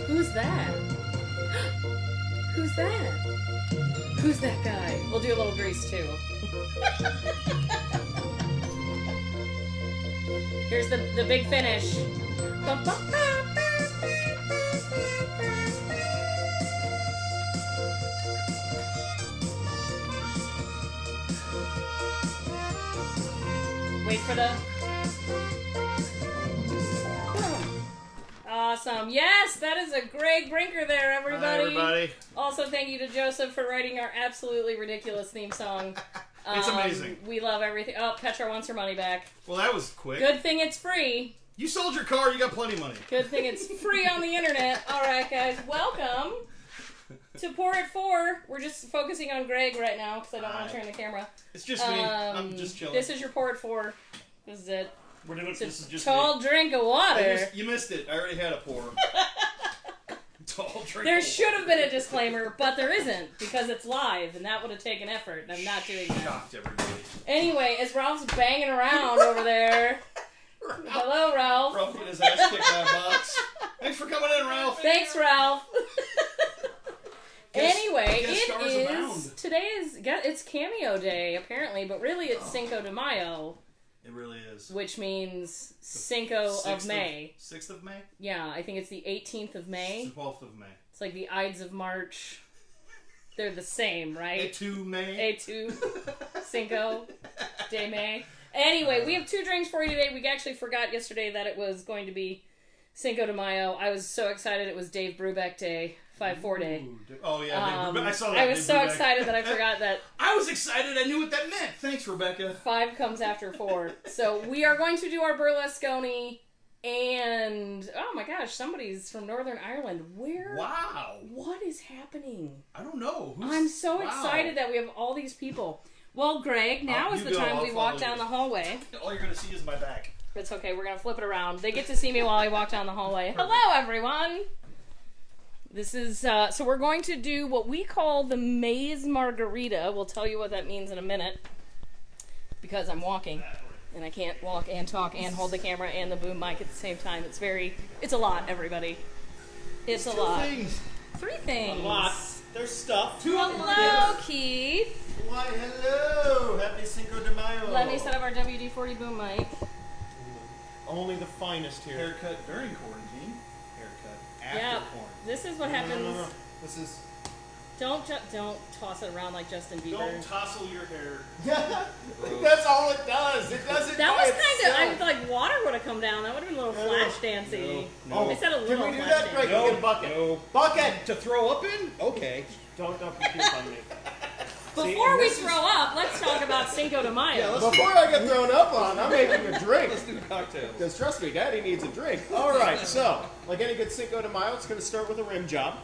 Who's that? Who's that? Who's that guy? We'll do a little Grease too. Here's the big finish. Wait for the... Awesome. Yes, that is a Greg Brinker there, everybody. Hi, everybody. Also, thank you to Joseph for writing our absolutely ridiculous theme song. It's amazing. We love everything. Oh, Petra wants her money back. Well, that was quick. Good thing it's free. You sold your car, you got plenty of money. Good thing it's free on the internet. All right, guys, welcome to Pour It 4. We're just focusing on Greg right now because I don't want to turn the camera. It's just me. I'm just chilling. This is your Pour It 4. This is it. We're doing It's this is just tall me. drink of water. You missed it. I already had a pour. Tall drink. There of should water. have been a disclaimer, but there isn't because it's live, and that would have taken effort, and I'm not doing that. Shocked everybody. Anyway, as Ralph's banging around over there. Hello, Ralph. Ralph getting his ass kicked by a box. Thanks for coming in, Ralph. Thanks, Ralph. Anyway, guest it stars is abound. today is it's Cameo Day apparently, but really it's Cinco de Mayo, It really is. which means Cinco of May. 6th of May? Yeah, I think it's the 18th of May. It's the 12th of May. It's like the Ides of March. They're the same, right? A2 May. A2 Cinco de May. Anyway, we have 2 drinks for you today. We actually forgot yesterday that it was going to be Cinco de Mayo. I was so excited it was Dave Brubeck Day, 5-4 Day. Oh, yeah. I saw that. I was Dave so Brubeck. excited that I forgot that I was excited. I knew what that meant. Thanks, Rebecca. 5 comes after 4. So we are going to do our Berlusconi and... Oh my gosh, somebody's from Northern Ireland. Where? Wow. What is happening? I don't know. I'm so excited that we have all these people. Well, Greg, now is the time we walk down the hallway. All you're going to see is my back. It's okay, we're going to flip it around. They get to see me while I walk down the hallway. Hello, everyone! This is, so we're going to do what we call the Maze Margarita. We'll tell you what that means in a minute. Because I'm walking. And I can't walk and talk and hold the camera and the boom mic at the same time. It's a lot, everybody. It's a lot. 3 things. A lot. There's stuff. Hello, Keith. Why, hello. Happy Cinco de Mayo. Let me set up our WD-40 boom mic. Only the finest here. Haircut during quarantine. Haircut after Yeah, quarantine. this is what happens. No. This is... Don't toss it around like Justin Bieber. Don't tousle your hair. That's all it does. It does it That by was kind of, I itself. was like, water would have come down. That would have been a little flash dancey. No. I said a little Can we do flash that? dancey. Greg, No. get a bucket. No. Bucket! To throw up in? Okay. Don't dump your puke on me. Before we throw up, let's talk about Cinco de Mayo. Before I get thrown up on, I'm making a drink. Let's do cocktails. Because trust me, Daddy needs a drink. All right, so, like any good Cinco de Mayo, it's going to start with a rim job.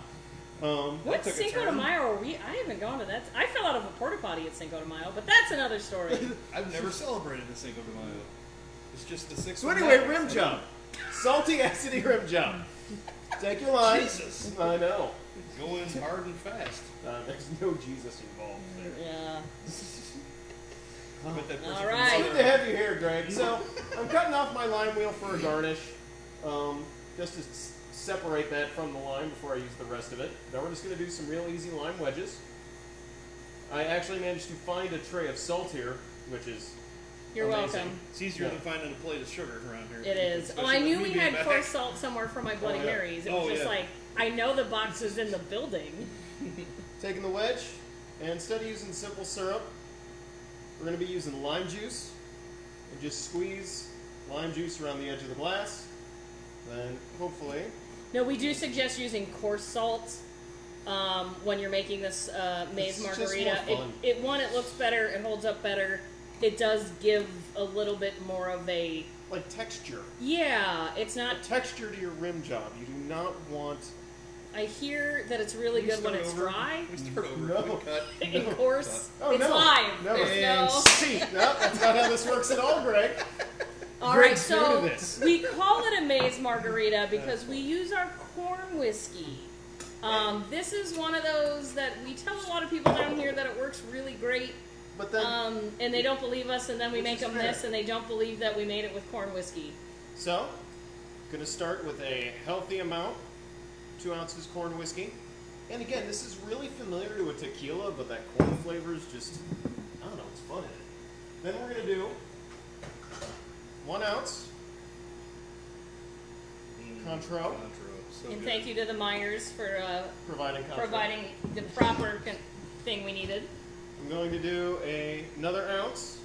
What took a Cinco de turn. Mayo are we? I haven't gone to that. I fell out of a porta potty at Cinco de Mayo, but that's another story. I've never celebrated the Cinco de Mayo. It's just the 6th So of anyway, May. rim job. Salty, acidy rim job. Take your line. Jesus. I know. Going hard and fast. There's no Jesus involved there. Yeah. I bet that person All from right. It's good to have you here, Greg. So, I'm cutting off my lime wheel for a garnish, just to separate that from the lime before I use the rest of it. Now we're just going to do some real easy lime wedges. I actually managed to find a tray of salt here, which is You're amazing. welcome. It's easier Yeah. than finding a plate of sugar around here. It is. Oh, Especially I knew with we me had being coarse back. salt somewhere for my Bloody Oh, yeah. Marys. It was Oh, just yeah. like, I know the box is in the building. Taking the wedge, and instead of using simple syrup, we're going to be using lime juice. And just squeeze lime juice around the edge of the glass. Then, hopefully, No, we do suggest using coarse salt when you're making this Maze It's just Margarita. more fun. It looks better, it holds up better. It does give a little bit more of a, like texture. yeah, it's not, Texture to your rim job. You do not want... I hear that it's really good when it's dry. We start over. No. Quick cut. And coarse, Oh, it's no. live. No. There's And no... see, no, that's not how this works at all, Greg. All right, Greg's new so to this. we call it a Maze Margarita because we use our corn whiskey. This is one of those that we tell a lot of people down here that it works really great, But then, and they don't believe us, and then we Which make is them fair. this, and they don't believe that we made it with corn whiskey. so, going to start with a healthy amount, 2 ounces corn whiskey. And again, this is really familiar to a tequila, but that corn flavor is just, I don't know, it's fun in it. Then we're going to do 1 ounce Cointreau. So And good. thank you to the Myers for Providing Cointreau. providing the proper thing we needed. I'm going to do another ounce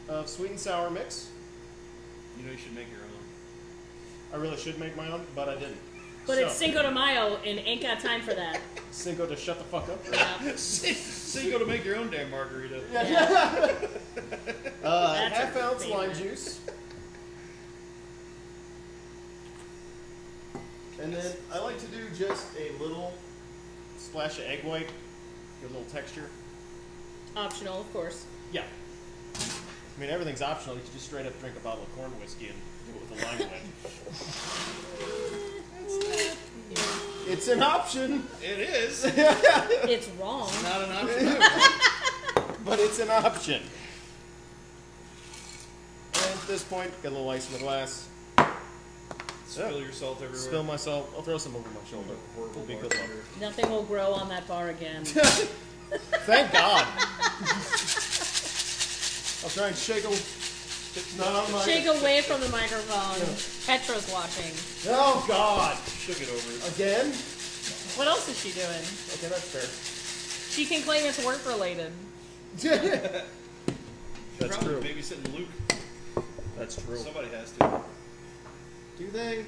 of sweet and sour mix. You know you should make your own. I really should make my own, but I didn't. But So, it's Cinco de Mayo and ain't got time for that. Cinco to shut the fuck up. Yeah. So you go to make your own damn margarita. That's Half a ounce favorite. lime juice. And then I like to do just a little splash of egg white, get a little texture. Optional, of course. Yeah. I mean, everything's optional. You can just straight up drink a bottle of corn whiskey and do it with a lime wedge. It's an option, It is. It's wrong. Not an option. but it's an option. And at this point, get a little ice in the glass. Spill your salt everywhere. Spill my salt. I'll throw some over my shoulder. Horrible It'll be good bartender. luck. Nothing will grow on that bar again. Thank God. I'll try and shake them. No, my. Shake away from the microphone. Petra's watching. Oh God! Shook it over. Again? What else is she doing? Okay, that's fair. She can claim it's work related. That's Probably true. babysitting Luke. That's true. Somebody has to. Do they?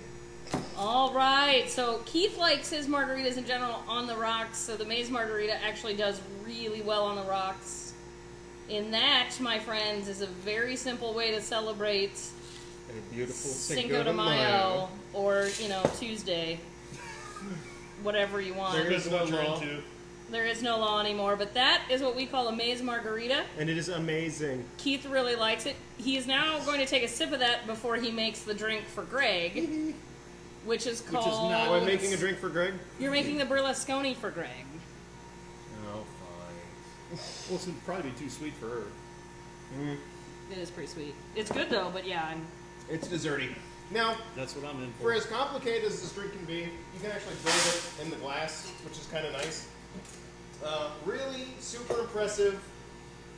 All right, so Keith likes his margaritas in general on the rocks, so the Maze Margarita actually does really well on the rocks. And that, my friends, is a very simple way to celebrate A beautiful Cinco de Mayo, or, Tuesday. Whatever you want. There is no law. There is no law anymore, but that is what we call a Maze Margarita. And it is amazing. Keith really likes it. He is now going to take a sip of that before he makes the drink for Greg, which is called... not- Oh, I'm making a drink for Greg? You're making the Berlusconi for Greg. Oh, fine. Well, it's gonna probably be too sweet for her. It is pretty sweet. It's good though, but yeah, It's desserty. Now, That's what I'm in for for. as complicated as this drink can be, you can actually build it in the glass, which is kind of nice. Really super impressive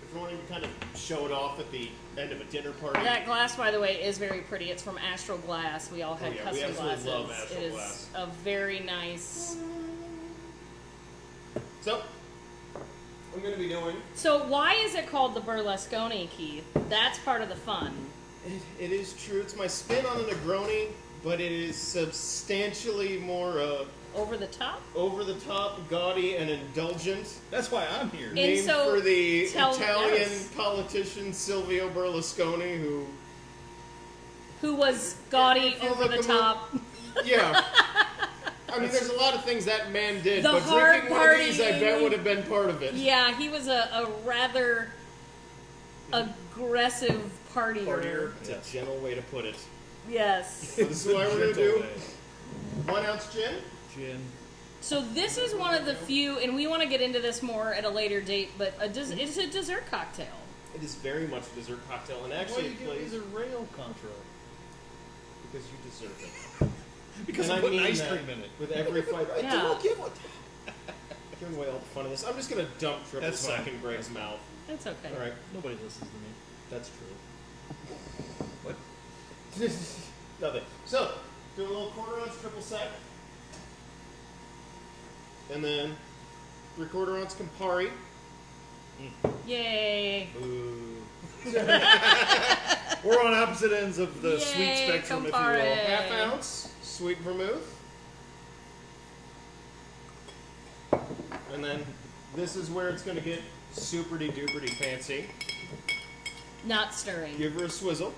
if you're wanting to kind of show it off at the end of a dinner party. that glass, by the way, is very pretty. It's from Astral Glass. We all had Oh, yeah, we custom absolutely glasses. love Astral it is Glass. a very nice. So, I'm going to be doing... So why is it called the Berlusconi, Keith? That's part of the fun. It is true. It's my spin on a Negroni, but it is substantially more Over the top. over-the-top, gaudy, and indulgent. That's why I'm here. And Named so, for the tell Italian us. politician Silvio Berlusconi, Who was gaudy If you over look the him top? yeah. I mean, there's a lot of things that man did, The but hard drinking one of these, I bet, partying. would have been part of it. Yeah, he was a rather aggressive partier. Partier. It's Yes. a gentle way to put it. Yes. So this is what we're going to Gentle do. way. 1 ounce gin. Gin. So this is one of the few, and we want to get into this more at a later date, but it's a dessert cocktail. It is very much a dessert cocktail, and Why actually do you it give plays these a rail contra? because you deserve it. Because And I'm I putting mean ice that cream in it. with every fiber. Yeah. Don't give it. Giving away all the fun of this. I'm just going to dump triple That's sec fine. in Greg's mouth. That's okay. All right. Nobody listens to me. That's true. What? Nothing. So, do a little 1/4 ounce triple sec. And then 3/4 ounce Campari. Yay. Boo. We're on opposite ends of the sweet Yay, spectrum, if you Campari. will. Half ounce sweet vermouth. And then this is where it's going to get super-duper fancy. Not stirring. Give her a swizzle.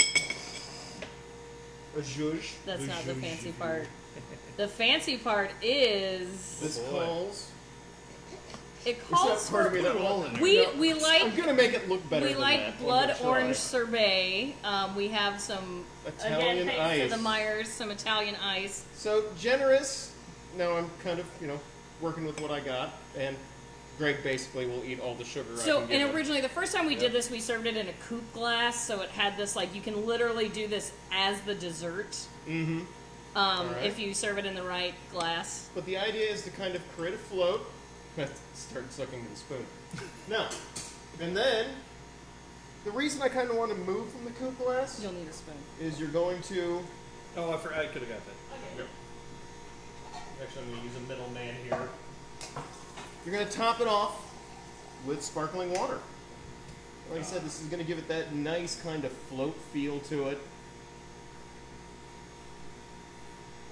A zhuzh. That's not the fancy part. The fancy part is This boy. calls. it It's calls not part of for me that Put it all will. in there. we I'm like going to make it look better we than like that. blood I'm gonna orange try. sorbet. We have some Italian again thanks to ice. the Myers, some Italian ice. So generous. Now I'm kind of, working with what I got, and Greg basically will eat all the sugar I So, can give and him. originally, the first time we Yeah. did this, we served it in a coupe glass, so it had this, you can literally do this as the dessert. Mm-hmm. Alright. if you serve it in the right glass. But the idea is to kind of create a float. Start sucking the spoon. Now, and then, the reason I kind of want to move from the coupe glass You'll need a spoon. is you're going to... Oh, I forgot. I could have got that. Yep. Actually, I'm going to use a middleman here. You're going to top it off with sparkling water. Like I said, this is going to give it that nice kind of float feel to it.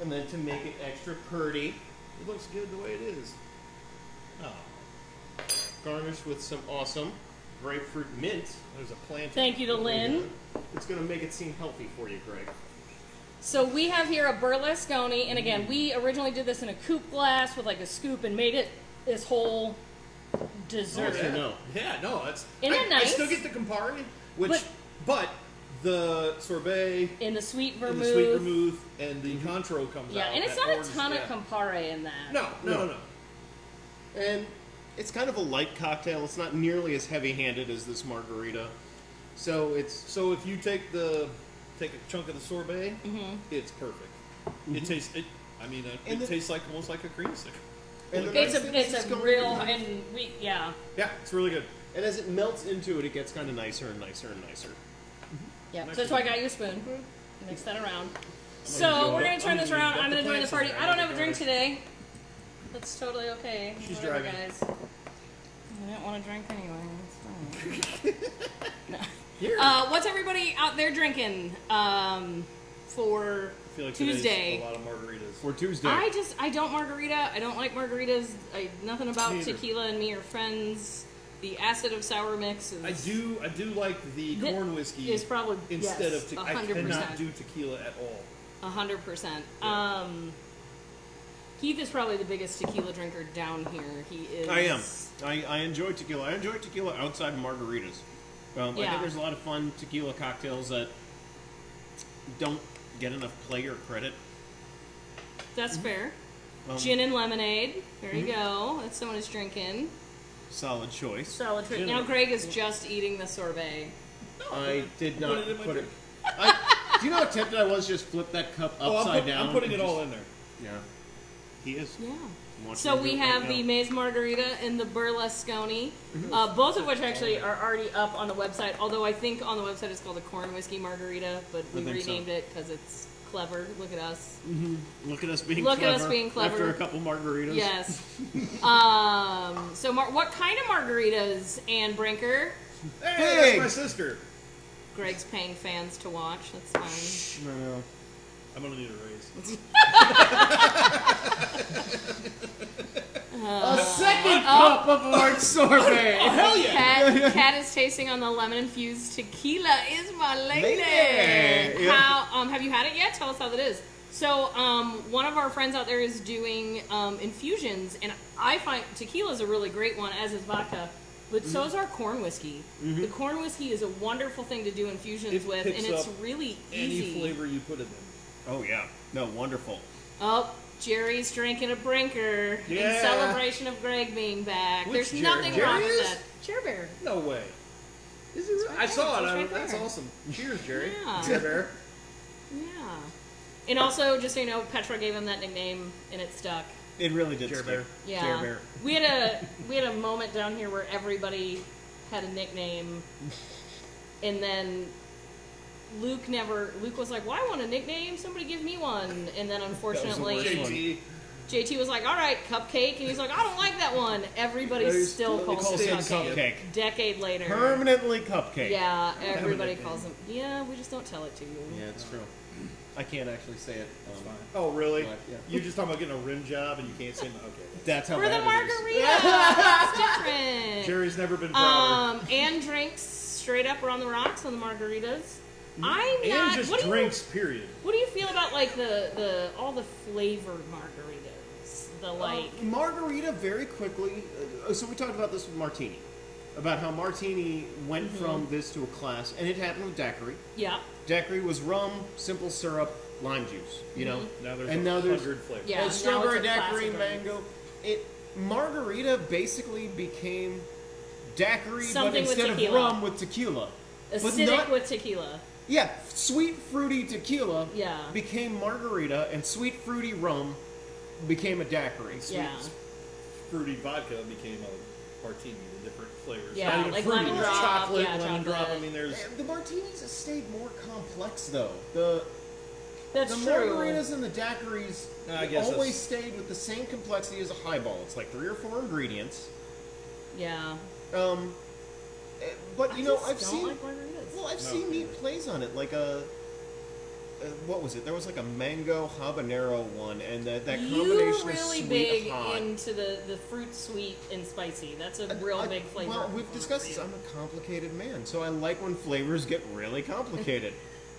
And then to make it extra pretty, It looks good the way it is. Oh, garnish with some awesome grapefruit mint. there's a plant. Thank you to Lynn. It's going to make it seem healthy for you, Greg. So we have here a Berlusconi, and again, we originally did this in a coupe glass with like a scoop and made it this whole dessert. Oh, no. Yeah, no, that's. Isn't it I nice? still get the Campari, but the sorbet, In the sweet and vermouth. the sweet vermouth, and the Contro comes Yeah, out. and it's that not orange- a ton yeah. of Campari in that. No. And it's kind of a light cocktail. It's not nearly as heavy-handed as this margarita. So it's... So if you take a chunk of the sorbet, it's perfect. It tastes. And it tastes like almost like a creamsicle. And the It's nice thing is a going- real, and we, yeah. Yeah, it's really good. And as it melts into it, it gets kind of nicer and nicer and nicer. Yeah, so that's why I got you a spoon. Mix that around. So gonna we're do gonna it. turn I'm this gonna around. dump I'm the gonna join the plants party. in there. I don't have a I'm drink gonna today. That's totally okay. She's Whatever, driving. guys. I don't want to drink anyway. It's Here. fine. What's everybody out there drinking for I feel like Tuesday? today's a lot of margaritas. For Tuesday. I don't margarita. I don't like margaritas. Nothing about Me either. tequila and me are friends. The acid of sour mix is. I do like the That corn whiskey is probably instead yes, of tequila. I 100%. cannot do tequila at all. 100%. Yeah. Keith is probably the biggest tequila drinker down here. He is. I am. I enjoy tequila. I enjoy tequila outside of margaritas. I Yeah. think there's a lot of fun tequila cocktails that don't get enough play or credit. That's fair. Um, Gin and lemonade. There you go. That's someone is drinking. Solid choice. Solid trick. Gin Now and- Greg is just eating the sorbet. I did Put not it in my put it. drink. Do you know how tempted I was just flip that cup upside down? I'm putting it and all just- in there. Yeah. He is. Yeah. I'm watching So him we do it have right the now. Maze Margarita and the Berlusconi, both of which actually are already up on the website. Although I think on the website it's called the Corn Whiskey Margarita, but we think so. renamed it because it's clever. Look at us. Look at us being Look at clever. us being clever. After a couple margaritas. Yes. So what kind of margaritas, Ann Brinker? Hey, Big. that's my sister. Greg's paying fans to watch. That's fine. No. I'm gonna need a raise. A second cup of orange sorbet. Hell yeah! Cat is tasting on the lemon infused tequila. Is my lady. Lady. Yeah. How have you had it yet? Tell us how that is. So one of our friends out there is doing infusions, and I find tequila is a really great one, as is vodka. But so is our corn whiskey. The corn whiskey is a wonderful thing to do infusions It with, picks and it's up really Any easy. flavor you put it in. Oh yeah. No, wonderful. Oh, Jerry's drinking a Brinker in Yeah. celebration of Greg being back. Which There's Jerry? nothing wrong Jerry with is? that. Chair Bear. No way. Is it really? I saw it. It's right That's there. awesome. Cheers, Jerry. Yeah. Cheers, Bear. Yeah. And also, just so you know, Petra gave him that nickname, and it stuck. It really did. Jer stick. Bear. Yeah. Jer Bear. We had a moment down here where everybody had a nickname, and then Luke was like, "Well, I want a nickname. Somebody give me one." And then unfortunately, worst one. JT. JT was like, "All right, Cupcake," and he's like, "I don't like that one." Everybody He's still still- calls Calls him him Cupcake. cupcake. Decade later. Permanently cupcake. Yeah, have a everybody nickname. calls him. Yeah, we just don't tell it to you. Yeah, it's true. I can't actually say it. Oh, really? But, yeah. You're just talking about getting a rim job and you can't say no. Okay. That's how For the bad it is. margarita, that's different. Jerry's never been prouder. Anne drinks straight up or on the rocks on the margaritas. I'm And not. just what do you- drinks, period. What do you feel about like the all the flavored margaritas? The like. Margarita very quickly. So we talked about this with Martini, about how Martini went from this to a class, and it happened with daiquiri. Yeah. Daiquiri was rum, simple syrup, lime juice. You know, Now there's and a now there's 100 flavors. Yeah. and now strawberry it's a daiquiri, classic mango. Margarita basically became daiquiri, Something but with instead of tequila. rum with tequila. But Acidic not- with tequila. Yeah, sweet fruity tequila Yeah. became margarita, and sweet fruity rum became a daiquiri. Yeah. Fruity vodka became a martini, the different flavors. Yeah, Not even like fruity, lemon there's drop, chocolate, yeah, lemon drop. I chocolate. mean, there's The martinis have stayed more complex, though. The That's the true. margaritas and the daiquiris I guess always that's- stayed with the same complexity as a highball. It's like 3 or 4 ingredients. Yeah. But you know, I I've just seen don't like margaritas. well, I've No, seen neat neither. plays on it, like what was it? There was like a mango habanero one, and that combination You're of really sweet big hot. into the fruit, sweet, and spicy. That's a real big flavor. Well, we've discussed this. I'm a complicated man, so I like when flavors get really complicated.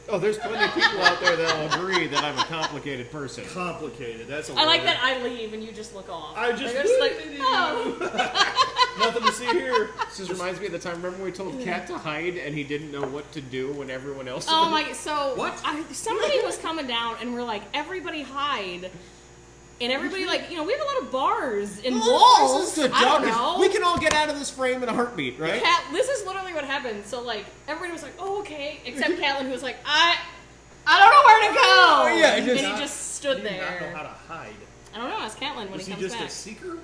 Oh, there's plenty of people out there that'll agree that I'm a complicated person. complicated. That's a I like word. that I leave and you just look off. I just They're like, oh. Nothing to see here. This just reminds me of the time. Remember when we told Cat to hide and he didn't know what to do when everyone else? Oh did? my! So What? somebody was coming down and we're like, everybody hide, and everybody like, we have a lot of bars and walls. Places to I don't duck. know. We can all get out of this frame in a heartbeat, right? This is literally what happened. So like, everybody was like, oh okay, except Catelyn, who was like, I don't know where to go. Oh, yeah, and just- he just stood He did not know there. how to hide. I don't know. Ask Catelyn when Was he he comes just back. a seeker?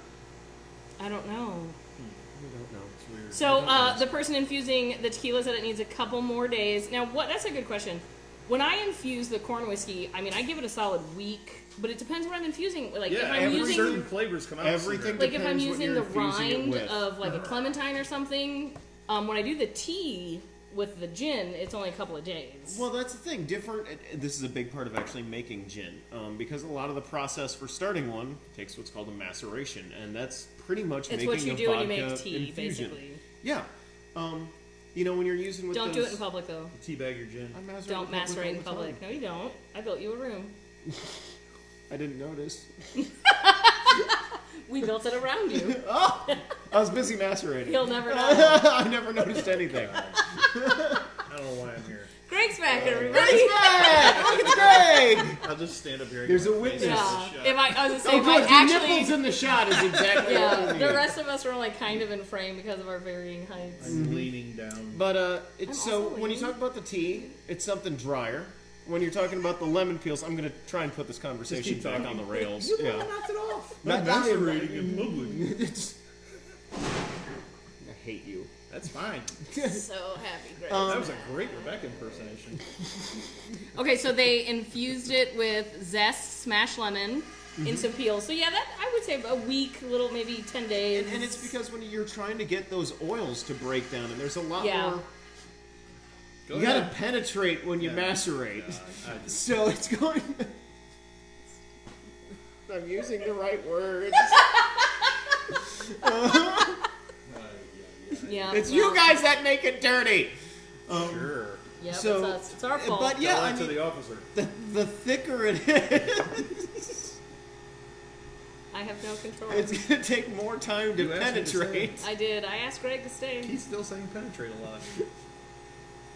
I don't know. We don't know. It's weird. So the person infusing the tequila said it needs a couple more days. Now, that's a good question. When I infuse the corn whiskey, I mean, I give it a solid week, but it depends what I'm infusing. Like if I'm every using, certain flavors come out. Everything sooner. like if I'm depends what using you're the infusing it rind with. of like a clementine or something, when I do the tea with the gin, it's only a couple of days. Well, that's the thing. This is a big part of actually making gin, because a lot of the process for starting one takes what's called a maceration, and that's pretty much It's making what you a do when you vodka make tea, infusion. basically. Yeah. When you're using with Don't those, do it in public though. Teabag your gin. I macerate Don't in public macerate in all the public. time. No, you don't. I built you a room. I didn't notice. We built it around you. Oh, I was busy macerating. You'll never know. I never noticed anything. I don't know why I'm here. Greg's back, everybody. Greg's back! Look at Greg! I'll just stand up here. And There's get a my face witness. in the Yeah. shot. If I was gonna say, Oh, if I good. The nipples actually, in the shot is exactly what yeah, I the need. rest of us are like kind of in frame because of our varying heights. I'm leaning down. But it's I'm so also when you leaning. talk about the tea, it's something drier. When you're talking about the lemon peels, I'm gonna try and put this conversation keep back talking. on the rails. You're the Yeah. one that knocked it off. Not I'm that macerating in public. It's- I hate you. That's fine. So happy, Greg. That was a great Rebecca impersonation. Okay, so they infused it with zest, smashed lemon, and some peels. So yeah, that I would say a week, little maybe 10 days. And it's because when you're trying to get those oils to break down, and there's a lot Yeah. more. Go You gotta ahead. penetrate when you Yeah. macerate. I just, So it's going. I'm using the right words. yeah, It's well, you guys that make it dirty. sure. Yep, So- it's us. It's our fault. But yeah, Tell I that to mean, the officer. the thicker it is, I have no control. it's gonna take more time to You asked me to say penetrate. I did. I asked Greg to stay. He's still saying penetrate a lot.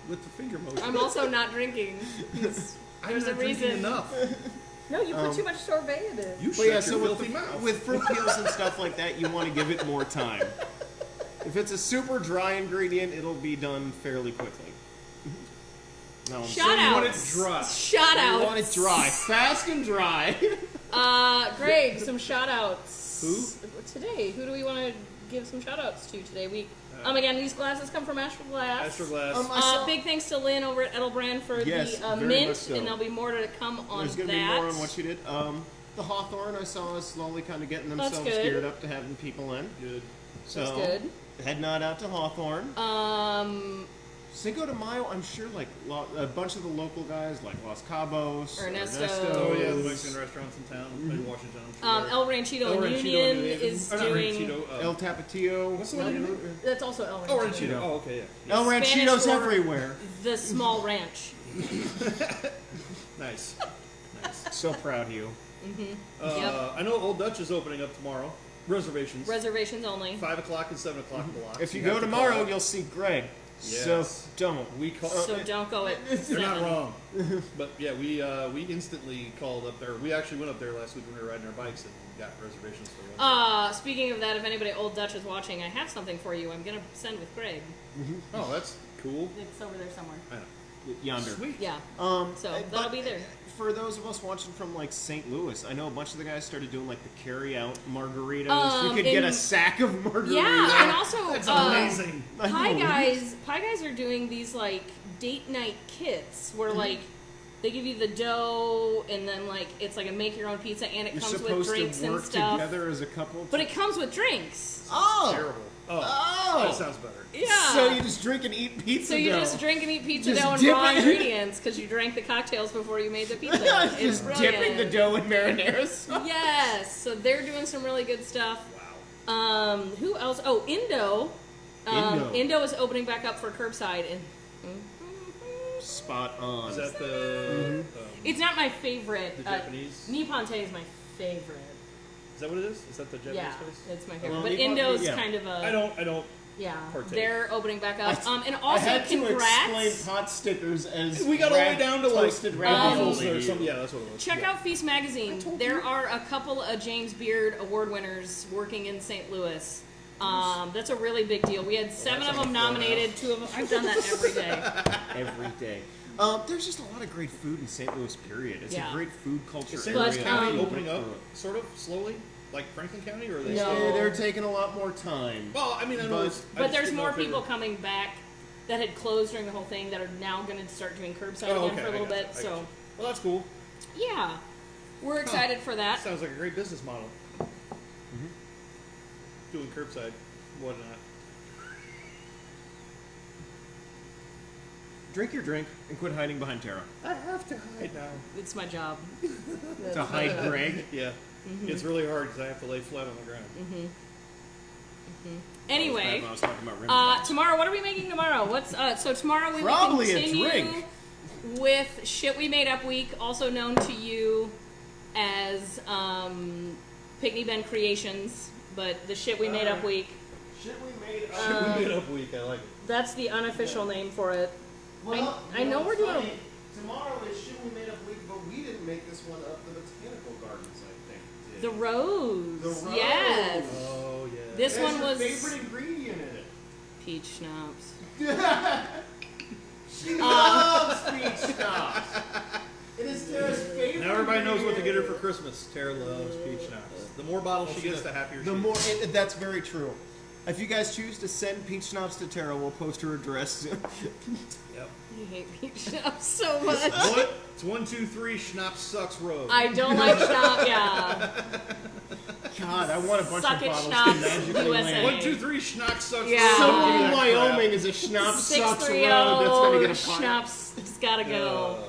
With the finger motion. I'm also not drinking. I'm there's not a drinking reason. enough. No, you put too much sorbet in it. You But shut yeah, your so filthy with, mouth. with fruit peels and stuff like that, you want to give it more time. If it's a super dry ingredient, it'll be done fairly quickly. No, Shout you out. want it dry. Shout You out. want it dry, fast and dry. Greg, some shout outs. Who? Today. Who do we want to give some shout outs to today? Again, these glasses come from Astral Glass. Astro Glass. I saw- Big thanks to Lynn over at Edelbrand for Yes, the very mint, much so. and there'll be more to come on There's that. going to be more on what you did. The Hawthorne, I saw is slowly kind of getting That's themselves good. geared up to having people in. Good. So, That's good. heading on out to Hawthorne. Cinco de Mayo, I'm sure like a bunch of the local guys like Los Cabos, Ernesto. Oh yeah, the Mexican restaurants in town. Maybe Washington. I'm sure. El Ranchito El and Ranchito Union New Haven. is Or not doing. Ranchito, El Tapatio. What's the one in Haven? That's also El Ranchito. Oh, Ranchito. Oh, okay, yeah. El Spanish Ranchito's for- everywhere. The small ranch. Nice. So proud of you. Yep. I know Old Dutch is opening up tomorrow. Reservations. Reservations only. 5 o'clock and 7 o'clock blocks. If you have go to tomorrow, call. you'll see Greg. Yes. So don't. We call. So don't go at They're 7. not wrong. But yeah, we instantly called up there. We actually went up there last week when we were riding our bikes and got reservations for Wednesday. Speaking of that, if anybody Old Dutch is watching, I have something for you. I'm gonna send with Greg. Oh, that's cool. It's over there somewhere. I know. yonder. Sweet. Yeah. So that'll be there. For those of us watching from like St. Louis, I know a bunch of the guys started doing like the carry-out margaritas. You could get a sack of margaritas. Yeah, and also That's amazing. Pie Guys are doing these like date night kits where like they give you the dough and then like it's like a make your own pizza and it comes with drinks and stuff. You're supposed to work together as a couple. But it comes with drinks. Oh, terrible. Oh, that sounds better. Yeah. So you just drink and eat pizza dough. So you just drink and eat pizza Just dough and dip raw it- ingredients because you drank the cocktails before you made the pizza. It's just brilliant. dipping the dough in marinara sauce. Yes. So they're doing some really good stuff. Wow. Who else? Oh, Indo. Indo. Indo is opening back up for curbside and. Spot on. Is that the It's not my favorite. the Japanese? Nippon is my favorite. Is that what it is? Is that the Japanese Yeah, place? it's my favorite. Well, but Nippon- Indo's yeah. kind of a. I don't. Yeah, partake. they're opening back up. And I also, had to congrats. explain pot stickers as We got all the way down to like toasted ravioli. waffles or something. Yeah, that's what it was. Check yeah. out Feast Magazine. There are a couple of James Beard Award winners working in St. Louis. That's a really big deal. We had 7 of them nominated. 2 of them. I've done that every day. Every day. There's just a lot of great food in St. Louis, period. It's Yeah. a great food culture Is St. area. Louis But, County um, opening up sort of slowly, like Franklin County, or are they No. still? They're taking a lot more time. Well, I mean, I know. But- it's- I But just there's didn't know more if they were- people coming back that had closed during the whole thing that are now going to start doing curbside Oh, again okay, for a little I bit. gotcha, I So, gotcha. Well, that's cool. yeah, we're excited for that. Sounds like a great business model. Doing curbside, whatnot. Drink your drink and quit hiding behind Tara. I have to hide now. It's my job. To hide Greg. Yeah, it's really hard because I have to lay flat on the ground. Anyway, I was talking about rim shots. tomorrow, what are we making tomorrow? What's so tomorrow we Probably will a continue drink. with Shit We Made Up Week, also known to you as Pickney Ben Creations, but the Shit We Made Up Week. Shit we made We made up week. I like it. That's the unofficial name for it. Well, I know we're doing funny. Tomorrow is Shit We Made Up Week, but we didn't make this one up. The Botanical Gardens, I think, did. The Rose. The Rose. Yes. Oh yeah. This It has one your was favorite ingredient in it. peach schnapps. She loves peach schnapps. It is Tara's favorite. Now everybody knows what to get her for ingredient. Christmas. Tara loves peach schnapps. The more bottles she gets, the happier she The is. more, that's very true. If you guys choose to send peach schnapps to Tara, we'll post her address soon. Yep. I hate peach schnapps so much. What? It's 1, 2, 3. Schnapps sucks road. I don't like schnapps. Yeah. God, I want a bunch Suck of it, bottles schnapps, to magically USA. land. 1, 2, 3. Schnapps sucks Yeah. road. Somewhere Give me in that Wyoming is a schnapps sucks road 630 that's going to get a pot. schnapps. It's gotta crap. go.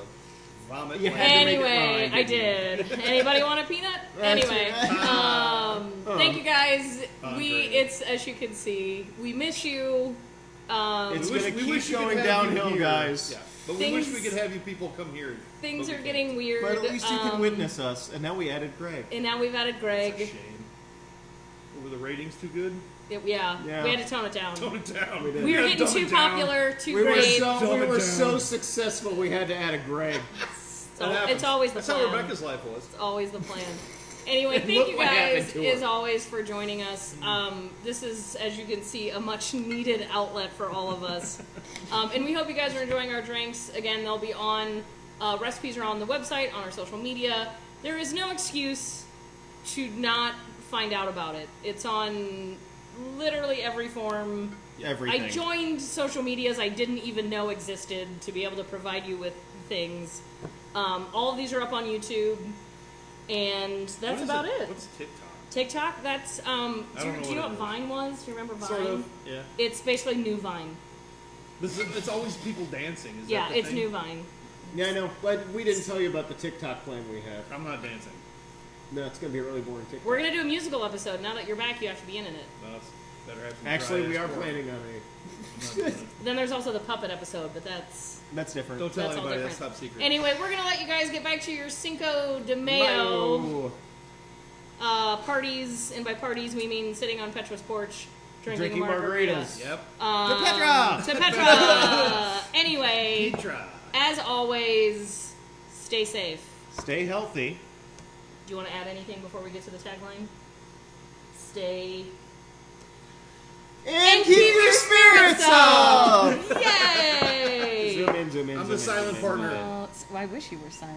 Vomit. You land. had to make it Anyway, rhyme, I didn't did. Anybody want a peanut? That's Anyway, right. thank you guys. Andre. It's as you can see, we miss you. It's We wish- going to we keep wish you could going have you downhill, here. guys. Yeah. But we wish Things- we could have you people come here. Things But are we getting can't. weird. But at least you can witness us. And now we added Greg. And now we've added It's a Greg. shame. Were the ratings too good? Yeah, Yeah. we had to tone it down. Tone it down. did. We were Yeah, getting dumb too it down. popular, too We were great. so Dumb it down. successful. We had to add a Greg. So That happens. it's always the That's plan. how Rebecca's life was. It's always the plan. Anyway, And thank look you what happened guys, to as her. always, for joining us. This is, as you can see, a much needed outlet for all of us. And we hope you guys are enjoying our drinks. Again, they'll be on, recipes are on the website, on our social media. There is no excuse to not find out about it. It's on literally every form. Everything. I joined social medias I didn't even know existed to be able to provide you with things. All of these are up on YouTube, and that's What is about it. What's TikTok? TikTok, that's do don't you know know what what it is. Vine was? Do you remember Vine? Sort of. Yeah. It's basically new Vine. It's always people dancing. Is Yeah, that the it's thing? new Vine. Yeah, I know. But we didn't tell you about the TikTok plan we have. I'm not dancing. No, it's going to be a really boring TikTok. We're gonna do a musical episode. Now that you're back, you have to be in it. No, it's better have some Actually, dry we ass are pork. planning on I'm not doing it. Then there's also the puppet episode, but that's That's different. Don't tell That's all anybody. That's different. top secret. anyway. We're gonna let you guys get back to your Cinco de Mayo. Mayo. Parties, and by parties we mean sitting on Petra's porch drinking Drinking a margarita. margaritas. Yep. To Petra! To Petra! Anyway, Petra. as always, stay safe. Stay healthy. Do you want to add anything before we get to the tagline? Stay... And keep your spirits up! Yay! Zoom in in, zoom in. I'm zoom the in, silent zoom in, zoom partner. in. Well, I wish you were silent.